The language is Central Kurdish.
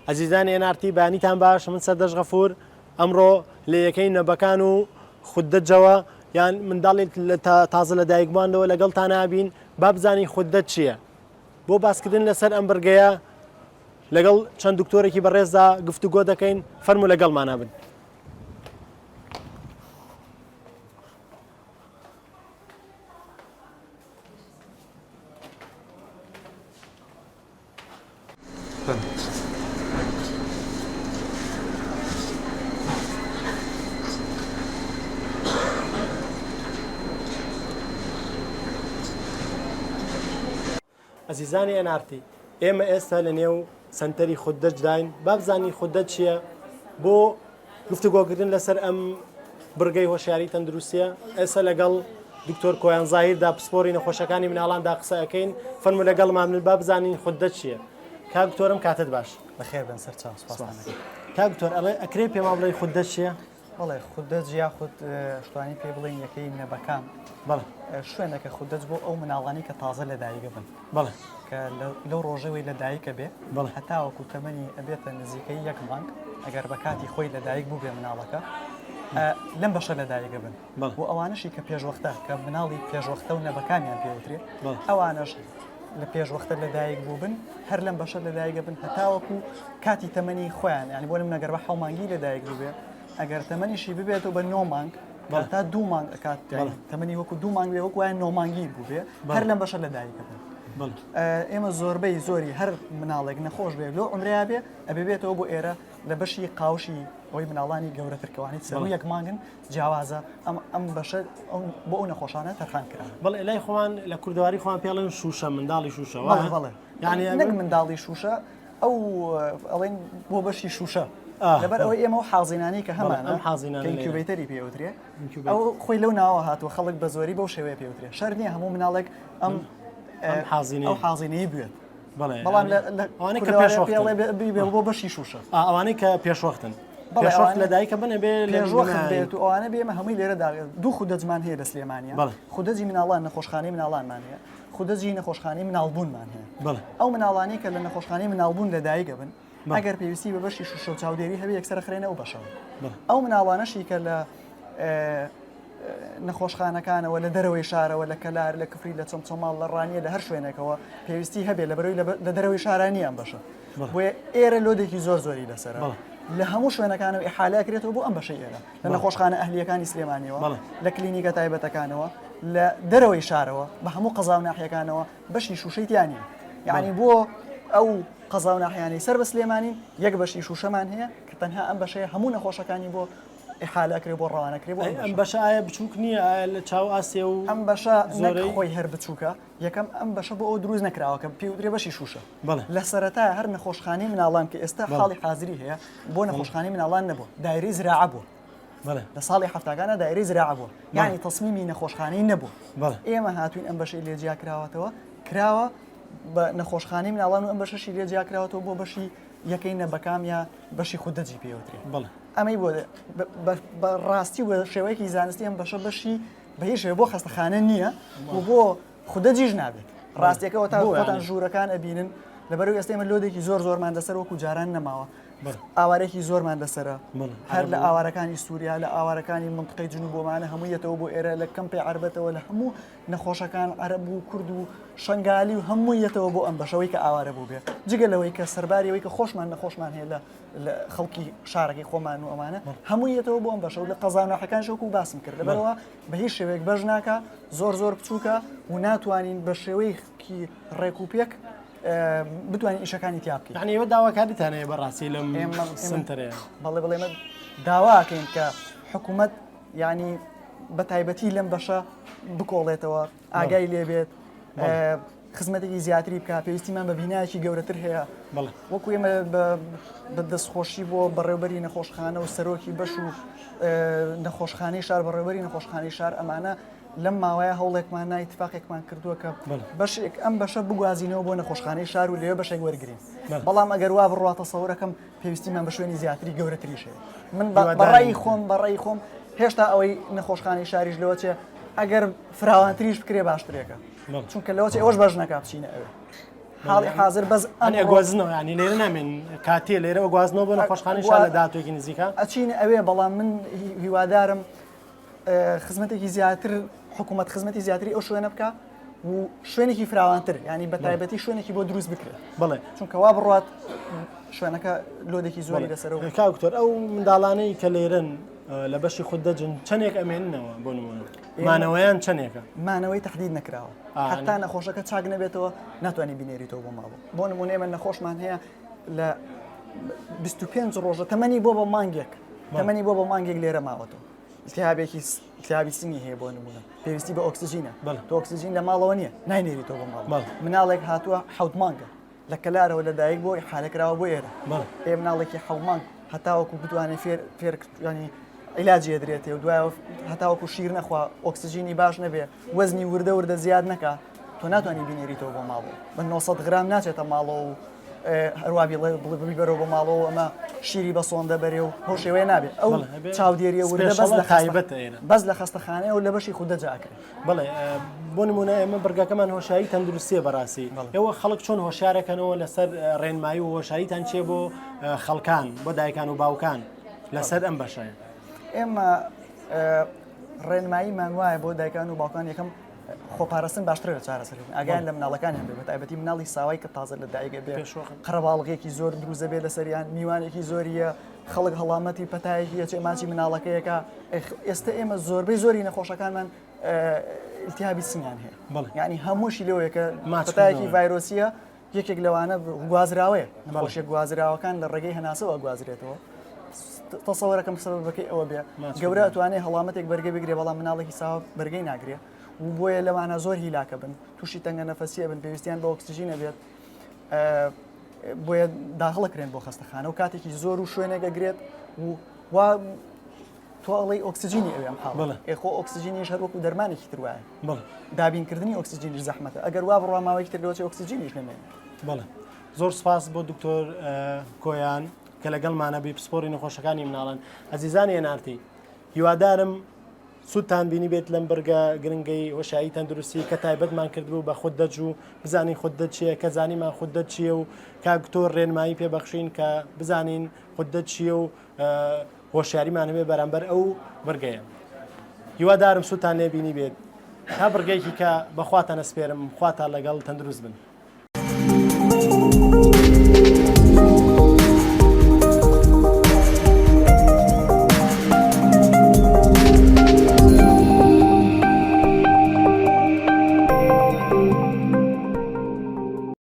عزیزانی NRT بەیانیتان باش من سەردەش غەفور ئەمڕۆ لە یەکەی نەبەکان و خوددەتجەوە یان منداڵی تازە لە دایکبووانەوە لەگەڵتان نابین با بزانی خوددەت چییە بۆ باسکردن لەسەر ئەم بڕگەیە لەگەڵ چەند دکتۆرێکی بەڕێزدا گفتوگۆ دەکەین فەرموو لەگەڵمانە بن. عزیزانی NRT ئێمە ئێستا لە نێو سنتەری خوددەت داین با بزانی خوددەت چییە بۆ گفتوگۆکردن لەسەر ئەم بڕگەی هۆشیاری تەندروستیە ئێستا لەگەڵ دکتۆر کۆیان زاهیردا پسپۆری نەخۆشەکانی مناڵاندا قسە ئەەکەین فەرموو لەگەڵمان با بزانین خوددەت چییە. کاک دکتۆرم کاتت باش بەخێر بن سەر چاو سپاس. کاک دکتۆر ئەکرێ پێما بڵێ خوددەت چییە؟ بەڵێ خوددەت یاخود شتوانی پێ بڵێن یەکەی نەبەکان بەڵێ شوێنەکە خوددەت بۆ ئەو مناڵانی کە تازە لە دایکە بن بەڵێ کە لەو ڕۆژەوەی لە دایکە بێ بەڵێ هەتاوەکو تەمەنی ئەبێتە نزیکەی یەک مانگ ئەگەر بە کاتی خۆی لە دایک بوو بێ مناڵەکە لەم بەشە لە دایکە بن بۆ ئەوانشی کە پێشوەختە کە مناڵی پێشوەختە و نەبەکانیان پێوترێ ئەوانش لە پێشوەختە لە دایک بوو بن هەر لەم بەشە لە دایکە بن هەتاوەکو کاتی تەمەنی خۆیان ینی بۆ لەم نەگەر بە حەو مانگی لە دایک بوو بێ ئەگەر تەمەنیشی ببێتەوە بە 9 مانگ تا 2 مانگ ئەکات تەمەنی وەکو 2 مانگ بێ وەکو وایە 9 مانگی بوو بێ هەر لەم بەشە لە دایکە بن. ئێمە زۆربەی زۆری هەر مناڵێک نەخۆش بێ لۆ عمریا بێ ئەبێ بێتەوە بۆ ئێرە لە بەشی قاوشی ئەوەی مناڵانی گەورەترکەوانی سەر یەک مانگن جیاوازە ئەم بەشە بۆ ئەو نەخۆشانە تەرخان کرا. بەڵێ لای خۆوان لە کوردەواری خۆیان پێڵێن شوشە منداڵی شوشە بەڵێ یعنی نەک منداڵی شوشە ئەو ئەڵێن بۆ بەشی شوشە لەبەر ئەوەی ئێمە و حازینانی کە هەمانە ئینکیوبیتەری پێوترێ ئەو خۆی لەو ناوە هاتووە خەڵک بە زۆری بەو شێوەیە پێوترێ شەر نییە هەموو مناڵێک ئەم حازینەی بێت بەڵام ئەوانەی کە پێشوەختن بۆ بەشی شوشە ئەوانەی کە پێشوەختن پێشوەخت لە دایکە بنە بێ پێشوەخت بێت و ئەوانە بێمە هەمووی لێرەدا دوو خوددەتمان هەیە لە سلێمانیە خوددەتی مناڵان نەخۆشخانەی مناڵانمان هەیە خوددەتی نەخۆشخانەی مناڵبوونمان هەیە ئەو مناڵانی کە لە نەخۆشخانەی مناڵبوون لە دایکە بن ئەگەر پێویستی بە بەشی شوشە و چاودێری هەبێ یەکسەر خرێنە و بەشەوە ئەو مناڵانەشی کە لە نەخۆشخانەکانەوە لە دەرەوەی شارەوە لە کەلار لە کفری لە چۆمچۆماڵ لە ڕانیە لە هەر شوێنێکەوە پێویستی هەبێ لە بەرەوەی لە دەرەوەی شارانیان بەشە بۆیە ئێرە لۆدێکی زۆر زۆری لەسەرە لە هەموو شوێنەکانەوە ئیحالا کرێتەوە بۆ ئەم بەشەی ئێرە لە نەخۆشخانە ئەهلیەکانی سلێمانیەوە لە کلینیکە تایبەتەکانەوە لە دەرەوەی شارەوە بە هەموو قەزاو ناحیەکانەوە بەشی شوشەی تیانە یعنی بۆ ئەو قەزاو ناحیانەی سەر بە سلێمانی یەک بەشی شوشەمان هەیە کە تەنها ئەم بەشەیە هەموو نەخۆشەکانی بۆ ئیحالاکرێ بۆ ڕەوانەکرێ بۆ ئەم بەشە ئایا بچووک نییە لە چاو ئاسێ و ئەم بەشە زۆرەی خۆی هەر بچووکە یەکەم ئەم بەشە بۆ ئەو دروست نەکراوە کە پێوترێ بەشی شوشە لە سەرەتا هەر نەخۆشخانەی مناڵان کە ئێستا حاڵی حازری هەیە بۆ نەخۆشخانەی مناڵان نەبوو دایرەی زراعە بوو لە ساڵی هەفتاکانە دایرەی زراعە بوو یعنی تەسمیمی نەخۆشخانەی نەبوو ئێمە هاتوین ئەم بەشەی لێجیا کراوەتەوە کراوە بە نەخۆشخانەی مناڵان و ئەم بەشەشی لێجیا کراوەتەوە بۆ بەشی یەکەی نەبەکام یا بەشی خوددەتی پێوترێ ئەمەی بۆ بە ڕاستی و شێوەیەکی زانستی ئەم بەشە بەشی بە هیچ شێوە بۆ خەستەخانە نییە و بۆ خوددەتیش نابێت ڕاستیەکەەوە تا خۆتان ژوورەکان ئەبینن لەبەرەوەی ئێستا ئێمە لۆدێکی زۆرمان لەسەر وەکو جاران نەماوە ئاوارێکی زۆرمان لەسەرە هەر لە ئاوارەکانی سووریا لە ئاوارەکانی منطقەی جنوبۆمانە هەموویەتەوە بۆ ئێرە لە کەمپی عەربەتەوە لە هەموو نەخۆشەکان عەرەب و کورد و شەنگالی و هەموویەتەوە بۆ ئەم بەشەوەی کە ئاوارە بوو بێ جگە لەوەی کە سەرباریەوەی کە خۆشمان نەخۆشمان هەیە لە خەڵکی شارەکەی خۆمان و ئەمانە هەموویەتەوە بۆ ئەم بەشە و لە قەزانەحەکان شەوکو باسم کرد لەبەرەوە بە هیچ شێوەیەک بەش ناکە زۆر بچووکە و ناتوانین بە شێوەیەکی ڕێکوپێک بتوانین ئیشەکانی تیا بکەین. یعنی ئێوە داواکاریتان هەیە بەڕاستی لەم سنتەرەیە؟ بەڵێ ئێمە داواکەین کە حکوومەت ینی بە تایبەتی لەم بەشە بکۆڵێتەوە ئاگای لێبێت خزمەتێکی زیاتری بکە پێویستیمان بە بینایەکی گەورەتر هەیە وەکو ئێمە بە دەستخۆشی بۆ بەڕێوەبەری نەخۆشخانە و سەرۆکی بەش و نەخۆشخانەی شار بەڕێوەبەری نەخۆشخانەی شار ئەمانە لەم ماوەیە هەوڵێکمان نایتفاقێکمان کردووە کە بەشێک ئەم بەشە بگوازینەوە بۆ نەخۆشخانەی شار و لێوە بەشێک وەرگین بەڵام ئەگەر وا بڕاتە سەورەکەم پێویستیمان بە شوێنی زیاتری گەورەتریش هەیە من بەڕێی خۆم هێشتا ئەوەی نەخۆشخانەی شاریش لەوە چێ ئەگەر فراوانتریش بکرێ باشترێکە چونکە لەوە ئەوەش بەش نەکا بچینە ئەوێ حاڵی حاضر بەس ئەنێ گوازنەوە ینی لێرە نامێن کاتێ لێرە گوازنەوە بۆ نەخۆشخانەی شا لە داهاتوێکی نزیکە ئەچینە ئەوێ بەڵام من هیوادارم خزمەتێکی زیاتر حکوومەت خزمەتی زیاتری ئەو شوێنە بکە و شوێنێکی فراوانتر ینی بە تایبەتی شوێنێکی بۆ دروست بکرێت بڵێ چونکە وا بڕات شوێنەکە لۆدێکی زۆری لەسەرەوە کاکتۆر ئەو منداڵانەی کە لێرن لە بەشی خود دەجن چەندێک ئەمێننەوە بۆ نمونە مانەوەیان چەندێکە مانەوەی تهدید نەکراوە حتا نەخۆشەکە چاک نەبێتەوە ناتوانانی بینێریتەوە بۆ ماڵەوە بۆ نمونە ئێمە نەخۆشمان هەیە لە 25 ڕۆژە تەمەنی بۆ بە مانگێک تەمەنی بۆ بە مانگێک لێرە ماوەتەوە التهابی سنگی هەیە بۆ نمونە پێویستی بە ئۆکسسیژینە تۆ ئۆکسسیژین لە ماڵەوە نییە ناینێریتەوە بۆ ماڵ مناڵێک هاتووە حەوت مانگە لە کەلارەوە لە دایک بۆی حالەکراوە بۆ ئێرە ئێ مناڵێکی حەومانگ هەتاوەکو بتوانێت فێرانی عیلاجی ئەدرێتێ و دوایەوە هەتاوەکو شیر نەخوا ئۆکسسیژینی باش نەبێ وەزنی وردە زیاد نەکە تۆ ناتوانانی بینێریتەوە بۆ ماڵەوە بە 900 گرام ناچێتە ماڵەوە و هەروابی بەرەوە بە ماڵەوە ئەمە شیری بە سۆندە بەرێ و هەو شێوەیە نابێت ئەو چاودێریە وردە بەس لە خەستەخانەیە و لە بەشی خوددە جاکرێت بڵێ بۆ نمونە ئێمە بەرگەکەمان هۆشایی تەندروستیە بەڕاستی ئێوە خەڵک چۆن هۆشیارەکەنەوە لەسەر ڕێنمایی و هۆشاریتان چێ بۆ خەڵکان بۆ دایکان و باوکان لەسەر ئەم بەشەیە ئێمە ڕێنماییمان وایە بۆ دایکان و باوکان یەکەم خۆپارەستن باشترە لە چارەسەرکردن ئاگیان لە مناڵەکانیان بێت بە تایبەتی مناڵی ساوای کە تازە لە دایکە بێ قەرەباڵغێکی زۆر دروزە بێت لەسەریان میوانێکی زۆریە خەڵک هەڵامەتی پەتایەکی چێ ماچی مناڵەکەیەکە ئێستا ئێمە زۆربەی زۆری نەخۆشەکانمان التهابی سنگیان هەیە یعنی هەمووشی لەوەیەکە پەتایەکی ڤایرۆسیە یەکێک لەوانە گوازراوەیە نەخۆشیە گوازراوەکان لە ڕێگەی هەناسەوە گوازرێتەوە تەسەوەرەکەم سەبەبەکەی ئەوە بێ گەورە ئەتوانێت هەڵامەتێک بەرگە بگرێ بەڵام مناڵێکی ساوە بەرگەی ناگرێ و بۆیە لەوانە زۆر هیلاکە بن تووشی تەنگە نەفەسیە بن پێویستیان بە ئۆکسسیژینە بێت بۆیە داخڵەکرێن بۆ خەستەخانە و کاتێکی زۆر و شوێنێکە گرێت و تۆڵی ئۆکسسیژینی ئەوێم حاڵ ئێخۆ ئۆکسسیژینیش هەروەکو دەرمانێکی تروایە دابینکردنی ئۆکسسیژینی زەحمەتە ئەگەر وا بڕوا ماوەیەکی ترەوەی ئۆکسسیژینیش نەمێنێت بەڵێ زۆر سپاس بۆ دکتۆر کۆیان کە لەگەڵمانە بی پسپۆری نەخۆشەکانی مناڵن ئەزیزانی هێنارتی هیوادارم سوودتان بینی بێت لەم بەرگە گرنگەی هۆشایی تەندروستی کە تایبەتمان کردبوو بە خوددەج و بزانین خوددەت چییە کە زانیمان خوددەت چییە و کاکتۆر ڕێنمایی پێبەخشین کە بزانین خوددەت چییە و هۆشیاریمان هەبێ بەرامبەر ئەو بەرگەیە هیوادارم سوودتان لێ بینی بێت تا بەرگەیەکی کە بەخواتان ئەسپێرم خواتان لەگەڵ تەندروست بن.